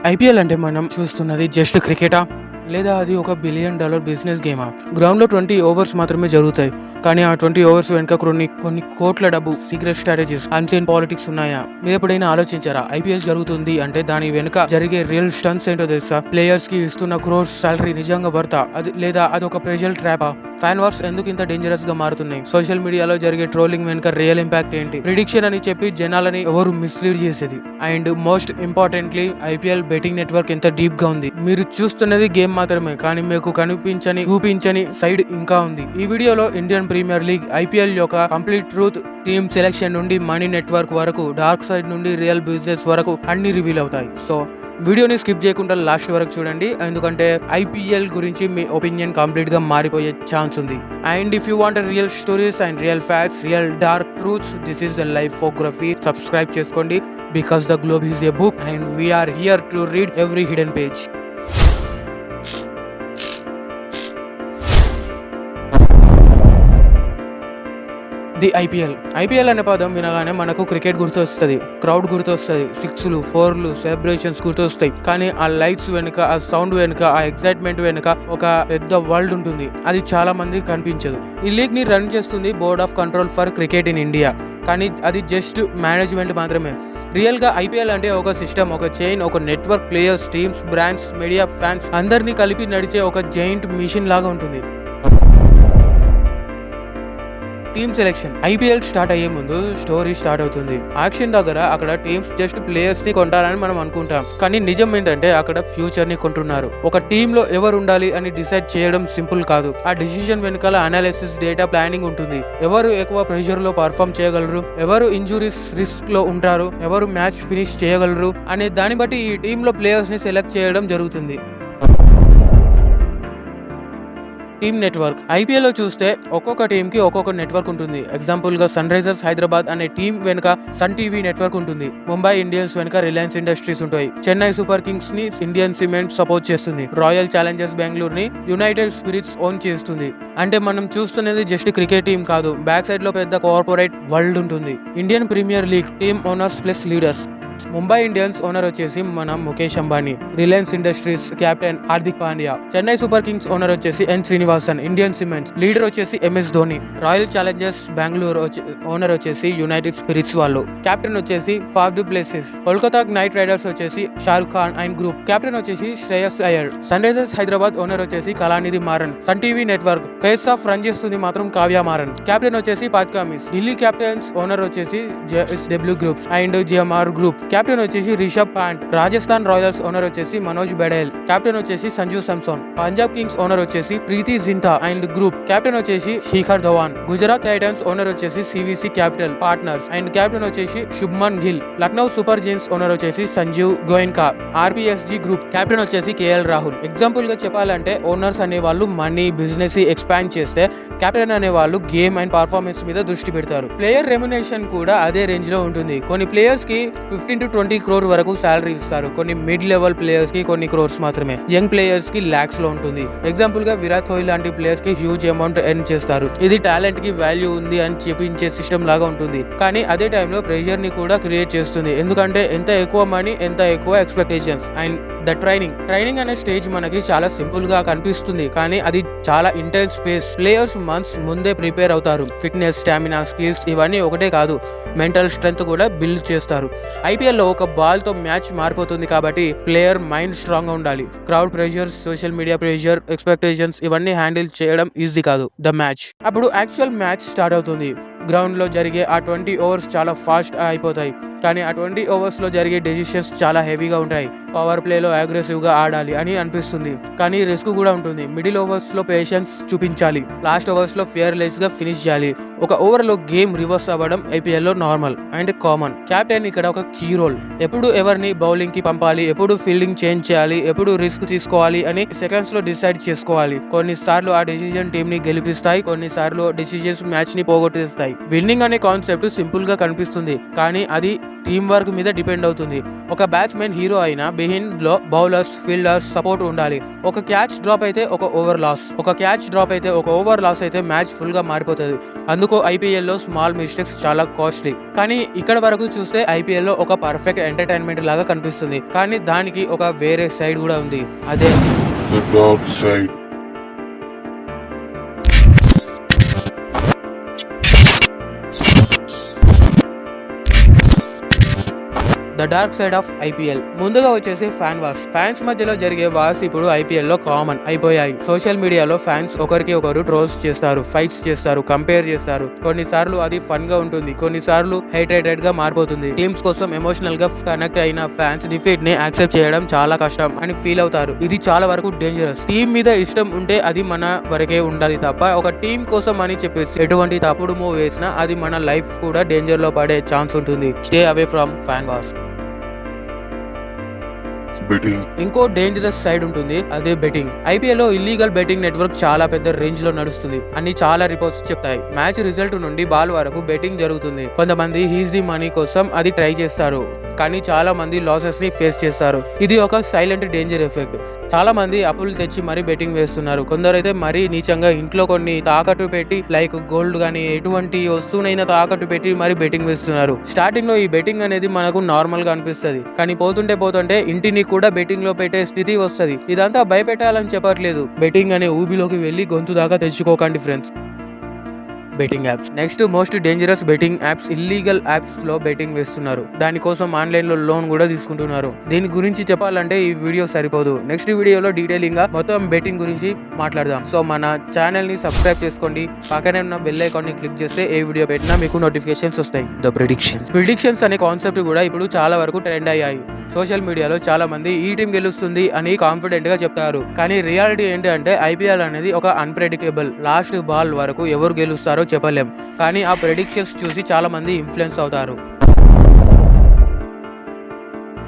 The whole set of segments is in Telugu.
ఐపీఎల్ అంటే మనం చూస్తున్నది జస్ట్ క్రికెటా లేదా అది ఒక $1 బిలియన్ బిజినెస్ గేమా? గ్రౌండ్లో 20 ఓవర్స్ మాత్రమే జరుగుతాయి, కానీ ఆ 20 ఓవర్స్ వెనుక కొన్ని కోట్ల డబ్బు, సీక్రెట్ స్ట్రాటజీస్, అన్సీన్ పాలిటిక్స్ ఉన్నాయా? మీరు ఎప్పుడైనా ఆలోచించారా? ఐపీఎల్ జరుగుతుంది అంటే దాని వెనుక జరిగే రియల్ స్టన్స్ ఏంటో తెలుసా? ప్లేయర్స్ కి ఇస్తున్న క్రోర్స్ సాలరీ నిజంగా వర్తా అది లేదా అదొక ప్రెజర్ ట్రాపా? ఫ్యాన్ వార్స్ ఎందుకు ఇంత డేంజరస్ గా మారుతున్నాయి? సోషల్ మీడియాలో జరిగే ట్రోలింగ్ వెనుక రియల్ ఇంపాక్ట్ ఏంటి? ప్రిడిక్షన్ అని చెప్పి జనాలని ఎవరు మిస్లీడ్ చేసేది? And most importantly IPL betting network ఎంత డీప్ గా ఉంది? మీరు చూస్తున్నది గేమ్ మాత్రమే, కానీ మీకు చూపించని సైడ్ ఇంకా ఉంది. ఈ వీడియోలో ఇండియన్ ప్రీమియర్ లీగ్ ఐపీఎల్ యొక్క కంప్లీట్ ట్రూత్, టీమ్ సెలెక్షన్ నుండి మనీ నెట్వర్క్ వరకు, డార్క్ సైడ్ నుండి రియల్ బిజినెస్ వరకు అన్ని రివీల్ అవుతాయి. సో వీడియోని స్కిప్ చేయకుండా లాస్ట్ వరకు చూడండి, ఎందుకంటే ఐపీఎల్ గురించి మీ ఒపీనియన్ కంప్లీట్ గా మారిపోయే ఛాన్స్ ఉంది. And if you want real stories and real facts, real dark truths, this is the Lifeography. Subscribe చేసుకోండి, because the globe is a book and we are here to read every hidden page. The IPL అనే పదం వినగానే మనకు క్రికెట్ గుర్తొస్తుంది, క్రౌడ్ గుర్తొస్తుంది, 6లు 4లు సెలబ్రేషన్స్ గుర్తొస్తాయి. కానీ ఆ లైట్స్ వెనుక, ఆ సౌండ్ వెనుక, ఆ ఎక్సైట్మెంట్ వెనుక ఒక పెద్ద వరల్డ్ ఉంటుంది. అది చాలా మంది కనిపించదు. ఈ లీగ్ ని రన్ చేస్తుంది board of control for cricket in India, కానీ అది జస్ట్ మేనేజ్మెంట్ మాత్రమే. రియల్ గా ఐపీఎల్ అంటే ఒక సిస్టమ్, ఒక చైన్, ఒక network, players, teams, brands, media, fans అందరినీ కలిపి నడిచే ఒక జైంట్ మిషన్ లాగా ఉంటుంది. Team selection. ఐపీఎల్ స్టార్ట్ అయ్యే ముందు స్టోరీ స్టార్ట్ అవుతుంది. యాక్షన్ దగ్గర అక్కడ టీమ్స్ జస్ట్ ప్లేయర్స్ ని కొంటారని మనం అనుకుంటాం, కానీ నిజం ఏంటంటే అక్కడ ఫ్యూచర్ ని కొంటున్నారు. ఒక టీమ్ లో ఎవరు ఉండాలి అని డిసైడ్ చేయడం సింపుల్ కాదు. ఆ డిసిజన్ వెనకాల అనాలిసిస్, డేటా, ప్లానింగ్ ఉంటుంది. ఎవరు ఎక్కువ ప్రెషర్ లో పర్ఫామ్ చేయగలరు, ఎవరు ఇంజురీస్ రిస్క్ లో ఉంటారు, ఎవరు మ్యాచ్ ఫినిష్ చేయగలరు అనే దాన్ని బట్టి ఈ టీమ్ లో ప్లేయర్స్ ని సెలెక్ట్ చేయడం జరుగుతుంది. Team network. ఐపీఎల్ లో చూస్తే ఒక్కొక్క టీమ్ కి ఒక్కొక్క నెట్వర్క్ ఉంటుంది. ఎగ్జాంపుల్ గా సన్ రైజర్స్ హైదరాబాద్ అనే టీమ్ వెనుక సన్ టీవీ నెట్వర్క్ ఉంటుంది. ముంబై ఇండియన్స్ వెనుక రిలయన్స్ ఇండస్ట్రీస్ ఉంటాయి. చెన్నై సూపర్ కింగ్స్ ని ఇండియన్ సిమెంట్ సపోర్ట్ చేస్తుంది. రాయల్ ఛాలెంజర్స్ బెంగళూరు ని యునైటెడ్ స్పిరిట్స్ ఓన్ చేస్తుంది. అంటే మనం చూస్తున్నది జస్ట్ క్రికెట్ టీం కాదు, బ్యాక్ సైడ్ లో పెద్ద కార్పొరేట్ వరల్డ్ ఉంటుంది. Indian premier league team owners plus leaders. Mumbai Indians owner వచ్చేసి మన Mukesh Ambani, Reliance Industries captain Hardik Pandya, Chennai super kings owner వచ్చేసి N Srinivasan, Indian cements leader వచ్చేసి MS Dhoni, Royal Challengers Bengaluru owner వచ్చేసి యునైటెడ్ స్పిరిట్స్ వాళ్ళు, కెప్టెన్ వచ్చేసి Faf du Plessis, Kolkata Knight Riders వచ్చేసి Shahrukh Khan and group, captain వచ్చేసి Shreyas Iyer, Sunrisers Hyderabad owner వచ్చేసి Kalanithi Maran, Sun TV network face of run చేస్తుంది మాత్రం కావ్య మారన్, కెప్టెన్ వచ్చేసి Pat Cummins, Delhi Capitals owner వచ్చేసి JSW groups and GMR group, captain వచ్చేసి రిషబ్ పాంట్, రాజస్థాన్ రాయల్స్ ఓనర్ వచ్చేసి మనోజ్ బెడేల్, కెప్టెన్ వచ్చేసి Sanju Samson, Punjab Kings owner వచ్చేసి Preity Zinta and group, captain వచ్చేసి శిఖర్ ధవన్, గుజరాత్ టైటన్స్ ఓనర్ వచ్చేసి CVC Capital Partners and captain వచ్చేసి Shubman Gill, Lucknow Super Giants owner వచ్చేసి Sanjiv Goenka, RPSG group, captain వచ్చేసి కేఎల్ రాహుల్. ఎగ్జాంపుల్ గా చెప్పాలంటే ఓనర్స్ అనే వాళ్ళు మనీ, బిజినెస్ ఎక్స్పాండ్ చేస్తే, కెప్టెన్ అనే వాళ్ళు గేమ్ అండ్ పర్ఫార్మెన్స్ మీద దృష్టి పెడతారు. ప్లేయర్ రెమ్యునేషన్ కూడా అదే రేంజ్ లో ఉంటుంది. కొన్ని ప్లేయర్స్ కి 15 to 20 crore వరకు సాలరీ ఇస్తారు. కొన్ని మిడ్ లెవెల్ ప్లేయర్స్ కి కొన్ని క్రోర్స్ మాత్రమే, యంగ్ ప్లేయర్స్ కి లాక్స్ లో ఉంటుంది. ఎగ్జాంపుల్ గా విరాట్ కోహ్లీ లాంటి ప్లేయర్స్ కి హ్యూజ్ అమౌంట్ ఎర్న్ చేస్తారు. ఇది టాలెంట్ కి వాల్యూ ఉంది అని చూపించే సిస్టమ్ లాగా ఉంటుంది, కానీ అదే టైంలో ప్రెషర్ ని కూడా క్రియేట్ చేస్తుంది. ఎందుకంటే ఎంత ఎక్కువ మనీ, ఎంత ఎక్కువ ఎక్స్పెక్టేషన్స్. అండ్ ద ట్రైనింగ్ అనే స్టేజ్ మనకి చాలా సింపుల్ గా కనిపిస్తుంది, కానీ అది చాలా ఇంటెన్స్ స్పేస్. ప్లేయర్స్ మంత్స్ ముందే ప్రిపేర్ అవుతారు. ఫిట్నెస్, స్టామినా, స్కిల్స్ ఇవన్నీ ఒకటే కాదు, మెంటల్ స్ట్రెంత్ కూడా బిల్డ్ చేస్తారు. ఐపీఎల్ లో ఒక బాల్ తో మ్యాచ్ మారిపోతుంది కాబట్టి ప్లేయర్ మైండ్ స్ట్రాంగ్ గా ఉండాలి. Crowd pressure, social media pressure, expectations ఇవన్నీ హ్యాండిల్ చేయడం ఈజీ కాదు. The match. అప్పుడు యాక్చువల్ మ్యాచ్ స్టార్ట్ అవుతుంది. గ్రౌండ్ లో జరిగే ఆ 20 ఓవర్స్ చాలా ఫాస్ట్ అయిపోతాయి, కానీ ఆ 20 ఓవర్స్ లో జరిగే డెసిషన్స్ చాలా హెవీగా ఉంటాయి. పవర్ ప్లే లో అగ్రెసివ్ గా ఆడాలి అని అనిపిస్తుంది, కానీ రిస్క్ కూడా ఉంటుంది. మిడిల్ ఓవర్స్ లో పేషెన్స్ చూపించాలి, లాస్ట్ ఓవర్స్ లో ఫియర్లెస్ గా ఫినిష్ చేయాలి. ఒక ఓవర్ లో గేమ్ రివర్స్ అవ్వడం ఐపీఎల్ లో నార్మల్ అండ్ కామన్. కెప్టెన్ ఇక్కడ ఒక కీ రోల్. ఎప్పుడు ఎవరిని బౌలింగ్ కి పంపాలి, ఎప్పుడు ఫీల్డింగ్ చేంజ్ చేయాలి, ఎప్పుడు రిస్క్ తీసుకోవాలి అని సెకండ్స్ లో డిసైడ్ చేసుకోవాలి. కొన్నిసార్లు ఆ డెసిజన్ టీమ్ ని గెలిపిస్తాయి, కొన్నిసార్లు డెసిజన్స్ మ్యాచ్ ని పోగొట్టేస్తాయి. విన్నింగ్ అనే కాన్సెప్ట్ సింపుల్ గా కనిపిస్తుంది, కానీ అది టీం వర్క్ మీద డిపెండ్ అవుతుంది. ఒక బ్యాట్స్మెన్ హీరో అయినా బిహైండ్ లో బౌలర్స్, ఫీల్డర్స్ సపోర్ట్ ఉండాలి. ఒక క్యాచ్ డ్రాప్ అయితే ఒక ఓవర్ లాస్ అయితే మ్యాచ్ ఫుల్ గా మారిపోతుంది. అందుకు ఐపీఎల్ లో స్మాల్ మిస్టేక్స్ చాలా కాస్ట్లీ. కానీ ఇక్కడ వరకు చూస్తే ఐపీఎల్ లో ఒక పర్ఫెక్ట్ ఎంటర్టైన్మెంట్ లాగా కనిపిస్తుంది. కానీ దానికి ఒక వేరే సైడ్ కూడా ఉంది, అదే The dark side. The dark side of IPL. ముందుగా వచ్చేసి ఫ్యాన్ వార్స్. ఫ్యాన్స్ మధ్యలో జరిగే వార్స్ ఇప్పుడు ఐపీఎల్ లో కామన్ అయిపోయాయి. సోషల్ మీడియాలో ఫ్యాన్స్ ఒకరికి ఒకరు ట్రోల్స్ చేస్తారు, ఫైట్స్ చేస్తారు, కంపేర్ చేస్తారు. కొన్నిసార్లు అది ఫన్ గా ఉంటుంది, కొన్నిసార్లు హేటెడ్ గా మారిపోతుంది. టీమ్స్ కోసం ఎమోషనల్ గా కనెక్ట్ అయిన ఫ్యాన్స్ డిఫీట్ ని యాక్సెప్ట్ చేయడం చాలా కష్టం అని ఫీల్ అవుతారు. ఇది చాలా వరకు డేంజరస్. టీం మీద ఇష్టం ఉంటే అది మన వరకే ఉండాలి తప్ప ఒక టీం కోసం అని చెప్పేసి ఎటువంటి తప్పుడు మూవ్ వేసినా అది మన లైఫ్ కూడా డేంజర్ లో పడే ఛాన్స్ ఉంటుంది. Stay away from fan wars. Betting. ఇంకో డేంజరస్ సైడ్ ఉంటుంది, అదే బెట్టింగ్. ఐపీఎల్ లో ఇల్లీగల్ బెట్టింగ్ నెట్వర్క్ చాలా పెద్ద రేంజ్ లో నడుస్తుంది అని చాలా రిపోర్ట్స్ చెప్తాయి. మ్యాచ్ రిజల్ట్ నుండి బాల్ వరకు బెట్టింగ్ జరుగుతుంది. కొంతమంది ఈజీ మనీ కోసం అది ట్రై చేస్తారు, కానీ చాలా మంది లాసెస్ ని ఫేస్ చేస్తారు. ఇది ఒక సైలెంట్ డేంజర్ ఎఫెక్ట్. చాలా మంది అప్పులు తెచ్చి మరీ బెట్టింగ్ వేస్తున్నారు. కొందరైతే మరీ నీచంగా ఇంట్లో కొన్ని తాకట్టు పెట్టి లైక్ గోల్డ్ గానీ ఎటువంటి వస్తువునైనా తాకట్టు పెట్టి మరీ బెట్టింగ్ వేస్తున్నారు. స్టార్టింగ్ లో ఈ బెట్టింగ్ అనేది మనకు నార్మల్ గా అనిపిస్తుంది, కానీ పోతుంటే ఇంటిని కూడా బెట్టింగ్ లో పెట్టే స్థితి వస్తుంది. ఇదంతా భయపెట్టాలని చెప్పట్లేదు. బెట్టింగ్ అనే ఊబిలోకి వెళ్లి గొంతు దాకా తెచ్చుకోకండి friends. Betting apps. Next most dangerous betting apps. Illegal apps లో బెట్టింగ్ వేస్తున్నారు, దానికోసం ఆన్లైన్ లో లోన్ కూడా తీసుకుంటున్నారు. దీని గురించి చెప్పాలంటే ఈ వీడియో సరిపోదు. నెక్స్ట్ వీడియోలో డీటెయిలింగ్ గా మొత్తం బెట్టింగ్ గురించి మాట్లాడదాం. సో మన ఛానల్ ని సబ్స్క్రైబ్ చేసుకోండి, పక్కనే ఉన్న బెల్ ఐకాన్ ని క్లిక్ చేస్తే ఏ వీడియో పెట్టినా మీకు నోటిఫికేషన్స్ వస్తాయి. ద ప్రిడిక్షన్స్ అనే కాన్సెప్ట్ కూడా ఇప్పుడు చాలా వరకు ట్రెండ్ అయ్యాయి. సోషల్ మీడియాలో చాలా మంది ఈ టీం గెలుస్తుంది అని కాన్ఫిడెంట్ గా చెప్తారు, కానీ రియాలిటీ ఏంటి అంటే ఐపీఎల్ అనేది ఒక అన్ప్రెడిక్టబుల్. లాస్ట్ బాల్ వరకు ఎవరు గెలుస్తారో చెప్పలేం, కానీ ఆ ప్రెడిక్షన్స్ చూసి చాలా మంది ఇన్ఫ్లుయెన్స్ అవుతారు.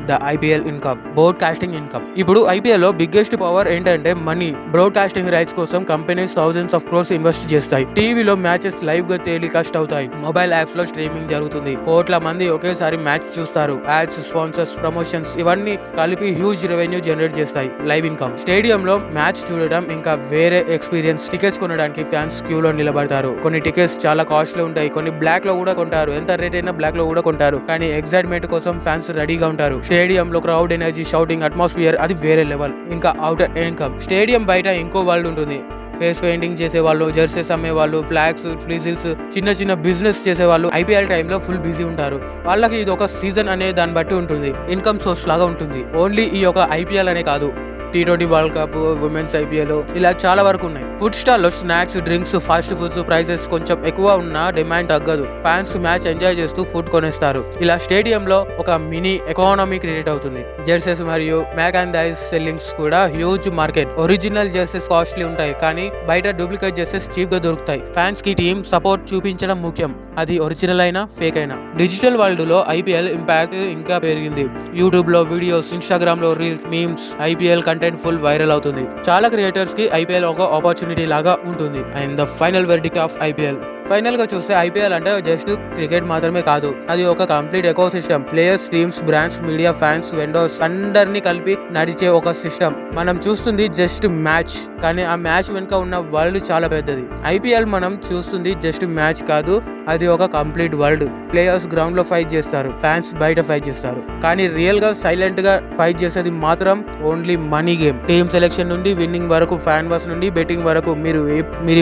The IPL income. Broadcasting income. ఇప్పుడు ఐపీఎల్ లో బిగ్గెస్ట్ పవర్ ఏంటంటే మనీ. బ్రాడ్కాస్టింగ్ రైట్స్ కోసం companies thousands of crores invest చేస్తాయి. టీవీలో మ్యాచెస్ లైవ్ గా టెలికాస్ట్ అవుతాయి. మొబైల్ యాప్స్ లో స్ట్రీమింగ్ జరుగుతుంది. కోట్ల మంది ఒకేసారి మ్యాచ్ చూస్తారు. యాడ్స్, స్పాన్సర్స్, ప్రమోషన్స్ ఇవన్నీ కలిపి హ్యూజ్ రెవెన్యూ జనరేట్ చేస్తాయి. Live income. స్టేడియం లో మ్యాచ్ చూడడం ఇంకా వేరే ఎక్స్పీరియన్స్. టికెట్స్ కొనడానికి ఫ్యాన్స్ క్యూ లో నిలబడతారు. కొన్ని టికెట్స్ చాలా కాస్ట్లీ ఉంటాయి, కొన్ని బ్లాక్ లో కూడా కొంటారు. ఎంత రేట్ అయినా బ్లాక్ లో కూడా కొంటారు, కానీ ఎక్సైట్మెంట్ కోసం ఫ్యాన్స్ రెడీగా ఉంటారు. స్టేడియం లో క్రౌడ్ ఎనర్జీ, షౌటింగ్, అట్మాస్ఫియర్ అది వేరే లెవెల్. ఇంకా అవుటర్ ఇన్కమ్. స్టేడియం బయట ఇంకో వరల్డ్ ఉంటుంది. ఫేస్ పెయింటింగ్ చేసే వాళ్ళు, జెర్సీస్ అమ్మే వాళ్ళు, ఫ్లాగ్స్, ఫ్లీజిల్స్, చిన్న బిజినెస్ చేసే వాళ్ళు ఐపీఎల్ టైంలో ఫుల్ బిజీ ఉంటారు. వాళ్ళకి ఇది ఒక సీజన్ అనే దాన్ని బట్టి ఉంటుంది. ఇన్కమ్ సోర్స్ లాగా ఉంటుంది. ఓన్లీ ఈ యొక్క ఐపీఎల్ అనే కాదు, T20 world cup, women's IPL ఇలా చాలా వరకు ఉన్నాయి. ఫుడ్ స్టాల్ లో snacks, drinks, fast foods prices కొంచెం ఎక్కువ ఉన్నా డిమాండ్ తగ్గదు. ఫ్యాన్స్ మ్యాచ్ ఎంజాయ్ చేస్తూ ఫుడ్ కొనేస్తారు. ఇలా స్టేడియం లో ఒక మినీ ఎకానమీ క్రియేట్ అవుతుంది. జెర్సీస్ మరియు మెర్కాండైజ్ సెల్లింగ్స్ కూడా huge market. Original jerseys costly ఉంటాయి, కానీ బయట డూప్లికేట్ జెర్సీస్ చీప్ గా దొరుకుతాయి. ఫ్యాన్స్ కి టీమ్ సపోర్ట్ చూపించడం ముఖ్యం, అది ఒరిజినల్ అయినా ఫేక్ అయినా. డిజిటల్ వరల్డ్ లో ఐపీఎల్ ఇంపాక్ట్ ఇంకా పెరిగింది. యూట్యూబ్ లో వీడియోస్, ఇన్స్టాగ్రామ్ లో reels, memes, IPL content full viral అవుతుంది. చాలా క్రియేటర్స్ కి ఐపీఎల్ ఒక ఆపర్చునిటీ లాగా ఉంటుంది. And the final verdict of IPL. Final గా చూస్తే ఐపీఎల్ అంటే జస్ట్ క్రికెట్ మాత్రమే కాదు, అది ఒక complete eco system. Players, teams, brands, media, fans, vendors అందరినీ కలిపి నడిచే ఒక సిస్టమ్. మనం చూస్తుంది జస్ట్ మ్యాచ్, కానీ ఆ మ్యాచ్ వెనుక ఉన్న వరల్డ్ చాలా పెద్దది. ఐపీఎల్ మనం చూస్తుంది జస్ట్ మ్యాచ్ కాదు, అది ఒక కంప్లీట్ వరల్డ్. ప్లేయర్స్ గ్రౌండ్ లో ఫైట్ చేస్తారు, ఫ్యాన్స్ బయట ఫైట్ చేస్తారు, కానీ రియల్ గా సైలెంట్ గా ఫైట్ చేసేది మాత్రం only money game. Team selection నుండి విన్నింగ్ వరకు, ఫ్యాన్ వాస్ నుండి బెట్టింగ్ వరకు మీరు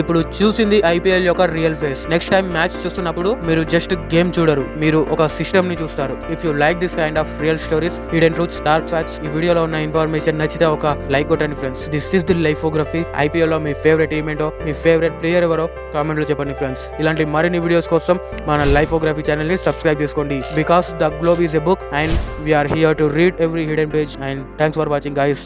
ఇప్పుడు చూసింది ఐపీఎల్ యొక్క real face. Next time match చూస్తున్నప్పుడు మీరు జస్ట్ గేమ్ చూడరు, మీరు ఒక సిస్టమ్ ని చూస్తారు. If you like this kind of real stories, hidden truths, dark facts, ఈ వీడియోలో ఉన్న ఇన్ఫర్మేషన్ నచ్చితే ఒక లైక్ కొట్టండి friends. This is the Lifeography. IPL లో మీ ఫేవరెట్ టీమ్ ఏంటో, మీ ఫేవరెట్ ప్లేయర్ ఎవరో కామెంట్ లో చెప్పండి ఫ్రెండ్స్. ఇలాంటి మరిన్ని వీడియోస్ కోసం మన లైఫోగ్రఫీ ఛానల్ ని సబ్స్క్రైబ్ చేసుకోండి. Because the globe is a book and we are here to read every hidden page. And thanks for watching guys.